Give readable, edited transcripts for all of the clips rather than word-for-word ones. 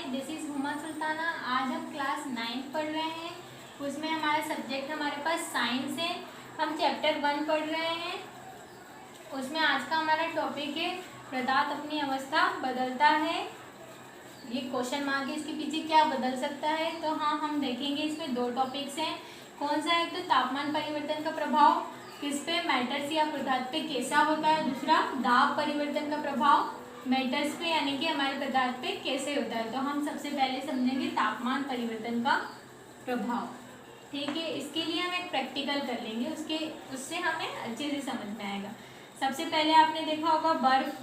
This is Huma Sultana. आज हम class 9 पढ़ रहे हैं। उसमें हमारा सब्जेक्ट हमारे पास साइंस है। हम चैप्टर 1 पढ़ रहे हैं। उसमें आज का हमारा टॉपिक है पदार्थ अपनी अवस्था बदलता है। ये क्वेश्चन मार्क है, इसके पीछे क्या बदल सकता है। तो हाँ, हम देखेंगे इसमें दो टॉपिक्स हैं। कौन सा? एक तो तापमान परिवर्तन का प्रभाव किस पे, मैटर्स या पदार्थ पे कैसा होता है। दूसरा दाब परिवर्तन का प्रभाव मेटल्स पे यानी कि हमारे पदार्थ पे कैसे होता है। तो हम सबसे पहले समझेंगे तापमान परिवर्तन का प्रभाव। ठीक है, इसके लिए हम एक प्रैक्टिकल कर लेंगे, उससे हमें अच्छे से समझ में आएगा। सबसे पहले आपने देखा होगा बर्फ।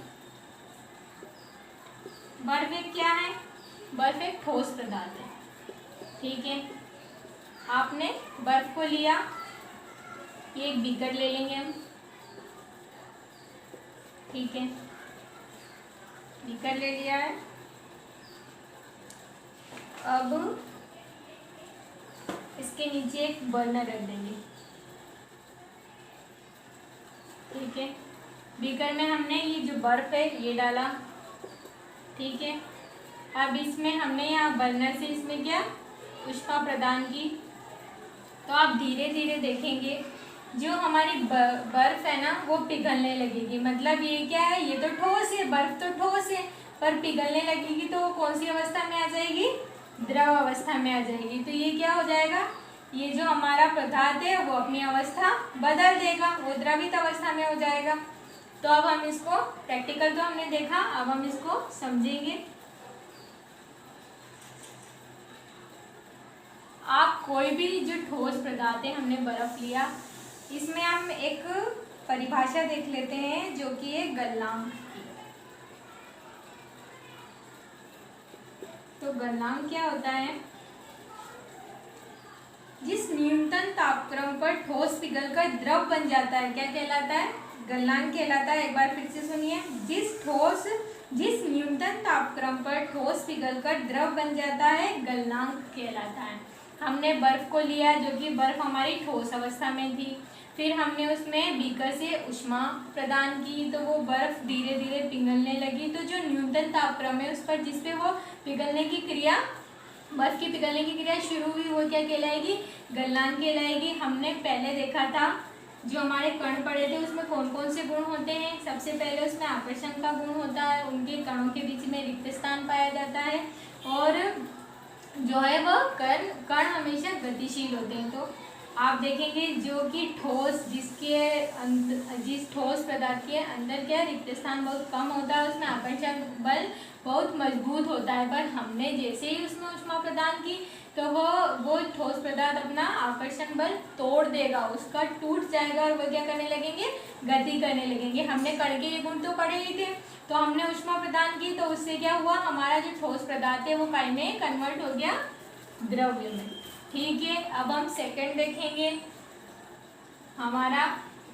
बर्फ एक क्या है? बर्फ एक ठोस पदार्थ है। ठीक है, आपने बर्फ को लिया, ये एक बीकर ले लेंगे हम। ठीक है, बीकर ले लिया है। अब इसके नीचे एक बर्नर रख देंगे। ठीक है, बीकर में हमने ये जो बर्फ है ये डाला। ठीक है, अब इसमें हमने यहाँ बर्नर से इसमें क्या ऊष्मा प्रदान की। तो आप धीरे धीरे देखेंगे जो हमारी बर्फ है ना वो पिघलने लगेगी। मतलब ये क्या है, ये तो ठोस है, बर्फ तो ठोस है, पर पिघलने लगेगी तो वो कौन सी अवस्था में आ जाएगी? द्रव अवस्था में आ जाएगी। तो ये क्या हो जाएगा, ये जो हमारा पदार्थ है वो अपनी अवस्था बदल देगा, वो द्रवित अवस्था में हो जाएगा। तो अब हम इसको प्रैक्टिकल तो हमने देखा, अब हम इसको समझेंगे। आप कोई भी जो ठोस पदार्थ है, हमने बर्फ लिया, इसमें हम एक परिभाषा देख लेते हैं जो कि है गलनांक की। तो गलनांक क्या होता है? जिस न्यूनतम तापक्रम पर ठोस पिघलकर द्रव बन जाता है, क्या कहलाता है? गलनांक कहलाता है। एक बार फिर से सुनिए, जिस न्यूनतम तापक्रम पर ठोस पिघलकर द्रव बन जाता है गलनांक कहलाता है। हमने बर्फ को लिया जो कि बर्फ हमारी ठोस अवस्था में थी, फिर हमने उसमें बीकर से ऊष्मा प्रदान की तो वो बर्फ धीरे धीरे पिघलने लगी। तो जो न्यूनतम तापक्रम है उस पर जिस पे वो पिघलने की क्रिया, बर्फ की पिघलने की क्रिया शुरू हुई, वो क्या कहलाएगी? गलनांक कहलाएगी। हमने पहले देखा था जो हमारे कण पड़े थे उसमें कौन कौन से गुण होते हैं। सबसे पहले उसमें आकर्षण का गुण होता है, उनके कणों के बीच में रिक्त स्थान पाया जाता है, और जो है वह कण हमेशा गतिशील होते हैं। तो आप देखेंगे जो कि जिस ठोस पदार्थ के अंदर क्या रिक्त स्थान बहुत कम होता है, उसमें आकर्षण बल बहुत मजबूत होता है, पर हमने जैसे ही उसमें ऊष्मा प्रदान की तो वो ठोस पदार्थ अपना आकर्षण बल तोड़ देगा, उसका टूट जाएगा और वो क्या करने लगेंगे? गति करने लगेंगे। हमने कण के ये गुण तो पढ़े ही थे, तो हमने ऊष्मा प्रदान की तो उससे क्या हुआ, हमारा जो ठोस पदार्थ है वो काय में कन्वर्ट हो गया द्रव्य में। ठीक है, अब हम सेकंड देखेंगे, हमारा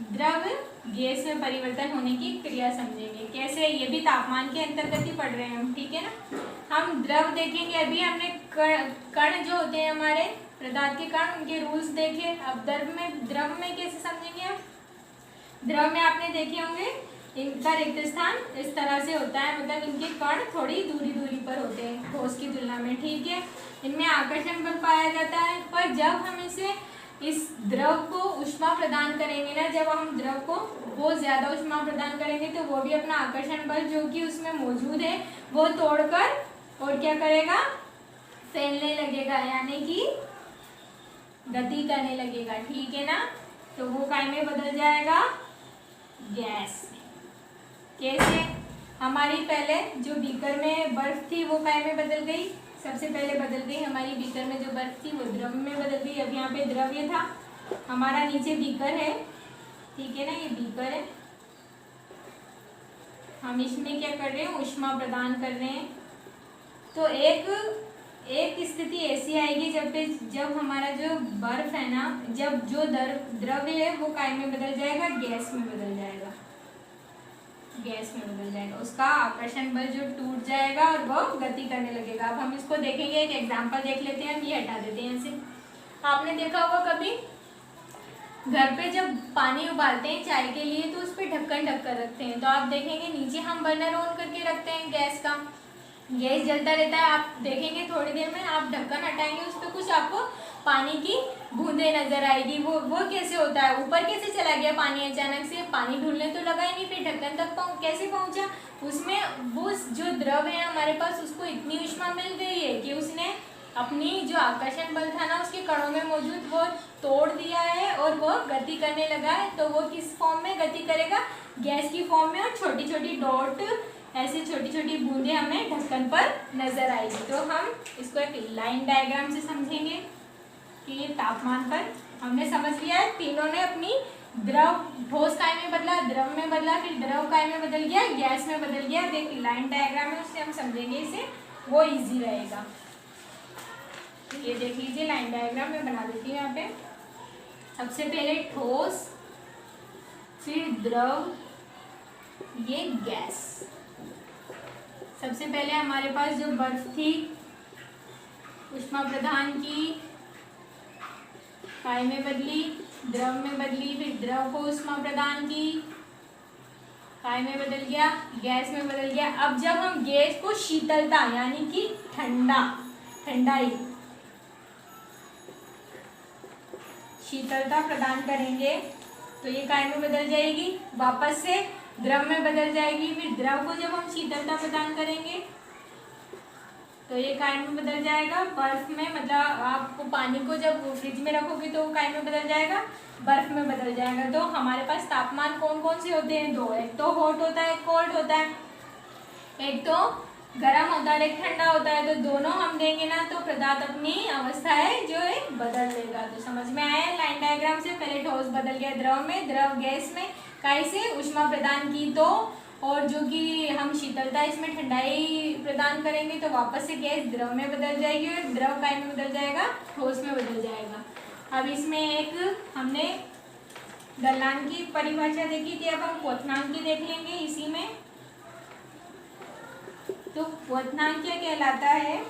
द्रव गैस में परिवर्तन होने की क्रिया समझेंगे। कैसे? ये भी तापमान के अंतर्गत ही पढ़ रहे हैं हम। ठीक है ना, हम द्रव देखेंगे। अभी हमने कण जो होते हैं हमारे पदार्थ के कण, उनके रूल्स देखे। अब द्रव में कैसे समझेंगे हम? द्रव में आपने देखे होंगे इनका रिक्त स्थान इस तरह से होता है, मतलब इनके कण थोड़ी दूरी पर होते हैं ठोस की तुलना में। ठीक है, इनमें आकर्षण बल पाया जाता है, पर जब हम इस द्रव को ऊष्मा प्रदान करेंगे ना, जब हम द्रव को बहुत ज्यादा ऊष्मा प्रदान करेंगे तो वो भी अपना आकर्षण बल जो कि उसमें मौजूद है वो तोड़कर और क्या करेगा? फैलने लगेगा, यानी कि गति करने लगेगा। ठीक है ना, तो वो काय में बदल जाएगा? गैस में। कैसे? हमारी पहले जो बीकर में बर्फ थी वो काय में बदल गई? सबसे पहले बदल गई हमारी बीकर में जो बर्फ थी वो द्रव में बदल गई। अब यहाँ पे द्रव्य था, हमारा नीचे बीकर है। ठीक है ना, ये बीकर है, हम इसमें क्या कर रहे हैं? ऊष्मा प्रदान कर रहे हैं। तो एक स्थिति ऐसी आएगी जब हमारा जो बर्फ है ना, जब जो द्रव्य है वो काय में बदल जाएगा? गैस में बदल जाएगा। गैस में बदल जाएगा, उसका आकर्षण बल जो टूट जाएगा और वो गति करने लगेगा। अब हम इसको देखेंगे, एक एग्जांपल देख लेते हैं। हम ये हटा देते हैं इसे। आपने देखा होगा कभी घर पे जब पानी उबालते हैं चाय के लिए तो उस पर ढक्कन ढक कर रखते हैं, तो आप देखेंगे नीचे हम बर्नर ऑन करके रखते हैं गैस का, गैस जलता रहता है। आप देखेंगे थोड़ी देर में आप ढक्कन हटाएंगे उस पर कुछ आपको पानी की बूंदे नजर आएगी। वो कैसे होता है, ऊपर कैसे चला गया पानी अचानक से, पानी ढूंढने तो लगा ही नहीं, फिर ढक्कन तक कैसे पहुंचा। उसमें वो जो द्रव है हमारे पास उसको इतनी ऊष्मा मिल गई है कि उसने अपनी जो आकर्षण बल था ना उसके कणों में मौजूद वो तोड़ दिया है और वो गति करने लगा है। तो वो किस फॉर्म में गति करेगा, गैस की फॉर्म में, और छोटी छोटी डॉट ऐसे छोटी छोटी बूंदे हमें ढक्कन पर नजर आएगी। तो हम इसको एक लाइन डायग्राम से समझेंगे कि ये तापमान पर हमने समझ लिया है। तीनों ने अपनी द्रव ठोस काय में बदला, द्रव में बदला, फिर द्रव काय में बदल गया, गैस में बदल गया। एक लाइन डायग्राम है उससे हम समझेंगे इसे, वो इजी रहेगा। ये देख लीजिए लाइन डायग्राम मैं बना देती हूँ यहाँ पे। सबसे पहले ठोस, फिर द्रव, ये गैस। सबसे पहले हमारे पास जो बर्फ थी ऊष्मा प्रदान की, काय में बदली, द्रव में बदली, फिर द्रव को ऊष्मा प्रदान की, काय में बदल गया, गैस में बदल गया। अब जब हम गैस को शीतलता यानी कि ठंडाई शीतलता प्रदान करेंगे तो ये काय में बदल जाएगी, वापस से द्रव में बदल जाएगी। फिर द्रव को जब हम शीतलता प्रदान करेंगे तो ये काय में बदल जाएगा, बर्फ में, मतलब आपको पानी को जब फ्रिज में रखोगे तो काय में बदल जाएगा, बर्फ में बदल जाएगा। तो हमारे पास तापमान कौन कौन से होते हैं, दो, एक तो हॉट होता है, एक कोल्ड होता है। एक तो गर्म होता है, एक ठंडा होता है। तो दोनों हम देंगे ना तो पदार्थ अपनी अवस्था है जो है बदल देगा। तो समझ में आया लाइन डायग्राम से, पहले ठोस बदल गया द्रव में, द्रव गैस में, काय से ऊष्मा प्रदान की तो, और जो कि हम शीतलता इसमें ठंडाई प्रदान करेंगे तो वापस से गैस द्रव में बदल जाएगी और द्रव काय में बदल जाएगा, ठोस में बदल जाएगा। अब इसमें एक हमने गलनांक की परिभाषा देखी थी, अब हम क्वथनांक की देख लेंगे इसी में। तो क्वथनांक क्या कहलाता है,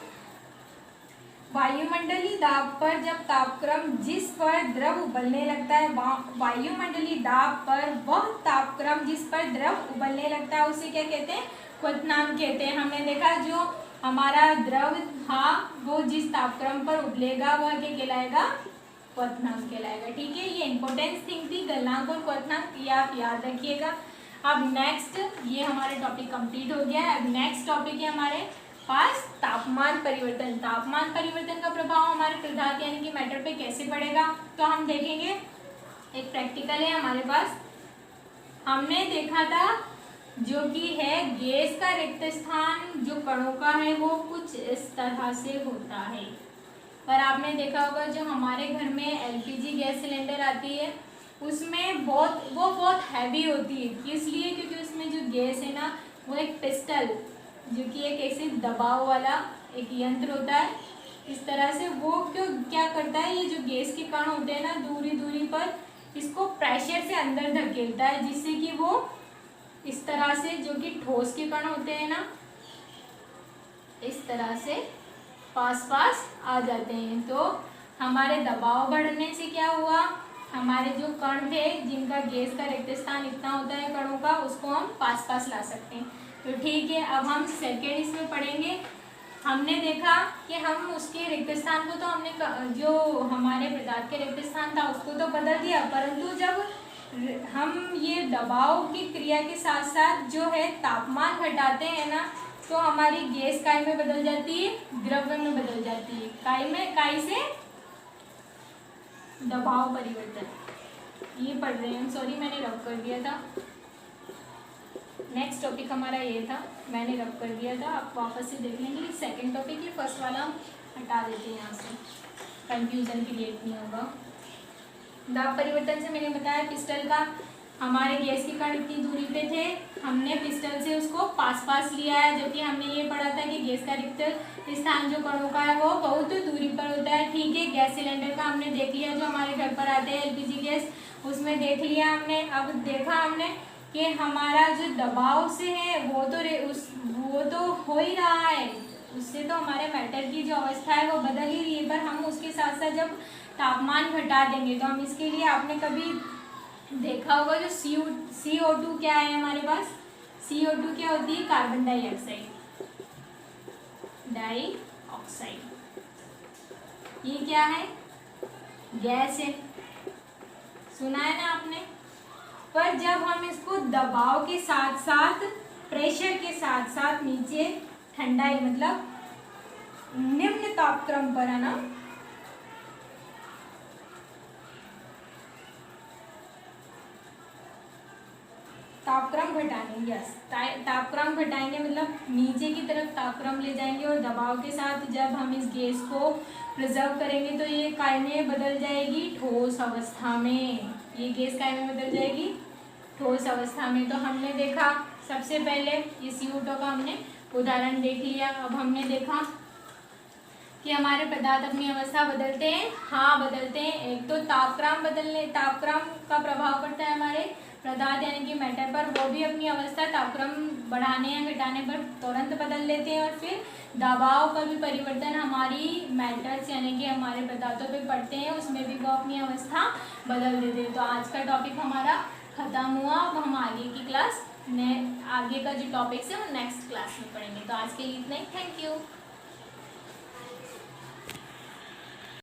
वायुमंडलीय दाब पर जब तापक्रम जिस पर द्रव उबलने लगता है, वायुमंडलीय दाब पर वह तापक्रम जिस पर द्रव उबलने लगता है उसे क्या कहते हैं, क्वथनांक कहते हैं। हमने देखा जो हमारा द्रव था वो जिस तापक्रम पर उबलेगा वह क्या कहलाएगा, क्वथनांक कहलाएगा। ठीक है, ये इंपॉर्टेंस थिंग थी गलनांक और क्वथनांक, ये आप याद रखिएगा। अब नेक्स्ट, ये हमारे टॉपिक कंप्लीट हो गया है। अब नेक्स्ट टॉपिक है हमारे पास तापमान परिवर्तन। तापमान परिवर्तन का प्रभाव हमारे पदार्थ यानी कि मैटर पे कैसे पड़ेगा, तो हम देखेंगे। एक प्रैक्टिकल है हमारे पास, हमने देखा था जो कि है गैस का रिक्त स्थान जो कणों का है वो कुछ इस तरह से होता है। पर आपने देखा होगा जो हमारे घर में एलपीजी गैस सिलेंडर आती है उसमें बहुत हैवी होती है, इसलिए क्योंकि उसमें जो गैस है ना वो एक पिस्टल जो कि एक ऐसे दबाव वाला एक यंत्र होता है। इस तरह से वो क्या करता है, ये जो गैस के कण होते हैं ना दूरी पर इसको प्रेशर से अंदर धकेलता है, जिससे कि वो इस तरह से जो कि ठोस के कण होते हैं ना इस तरह से पास आ जाते हैं। तो हमारे दबाव बढ़ने से क्या हुआ, हमारे जो कण थे जिनका गैस का रिक्त स्थान इतना होता है कणों का, उसको हम पास ला सकते हैं। तो ठीक है, अब हम सेकेंड इसमें पढ़ेंगे। हमने देखा कि हम उसके रिक्त स्थान को तो हमने जो हमारे पदार्थ के रिक्त स्थान था उसको तो बदल दिया, परंतु जब हम ये दबाव की क्रिया के साथ साथ जो है तापमान घटाते हैं ना तो हमारी गैस काय में बदल जाती है, द्रव्य में बदल जाती है। काय से दबाव परिवर्तन ये पढ़ रहे हैं, सॉरी मैंने रब कर दिया था। नेक्स्ट टॉपिक हमारा ये था, मैंने रब कर दिया था, आप वापस से देख लेंगे। सेकंड टॉपिक ये फर्स्ट वाला हम हटा देते हैं यहाँ से, कंफ्यूजन क्रिएट नहीं होगा। दाब परिवर्तन से मैंने बताया पिस्टल का, हमारे गैस के कण इतनी दूरी पे थे, हमने पिस्टल से उसको पास लिया है, जबकि हमने ये पढ़ा था कि गैस का रिक्त स्थान जो कणों का है वो बहुत दूरी पर होता है। ठीक है, गैस सिलेंडर का हमने देख लिया, जो हमारे घर पर आते हैं एलपीजी गैस, उसमें देख लिया हमने। अब देखा हमने कि हमारा जो दबाव से है वो तो हो ही रहा है, उससे तो हमारे मैटर की जो अवस्था है वो बदल ही रही है, पर हम उसके साथ साथ जब तापमान घटा देंगे तो हम इसके लिए आपने कभी देखा होगा जो CO2 क्या है हमारे पास, CO2 क्या होती है, कार्बन डाइऑक्साइड। डाइऑक्साइड। ये क्या है? गैस है, सुना है ना आपने। पर जब हम इसको दबाव के साथ साथ, प्रेशर के साथ साथ नीचे ठंडाई मतलब निम्न तापक्रम पर, है ना, तापक्रम घटाएंगे, यस, तापक्रम घटाएंगे मतलब नीचे की तरफ तापक्रम ले जाएंगे और दबाव के साथ जब हम इस गैस को प्रिजर्व करेंगे तो ये काय में बदल जाएगी? ठोस अवस्था में। ये गैस काय में बदल जाएगी? ठोस अवस्था में। तो हमने देखा सबसे पहले ये CO2 का हमने उदाहरण देख लिया। अब हमने देखा कि हमारे पदार्थ अपनी अवस्था बदलते हैं। हाँ बदलते हैं। एक तो तापक्रम का प्रभाव पड़ता है हमारे पदार्थ यानी कि मैटर पर, वो भी अपनी अवस्था तापक्रम बढ़ाने या घटाने पर तुरंत बदल लेते हैं। और फिर दबाव का भी परिवर्तन हमारी मैटर्स यानी कि हमारे पदार्थों पे पड़ते हैं, उसमें भी वो अपनी अवस्था बदल देते हैं। तो आज का टॉपिक हमारा खत्म हुआ। अब हम आगे की क्लास आगे का जो टॉपिक्स है वो नेक्स्ट क्लास में पढ़ेंगे। तो आज के लिए इतना ही। Thank you.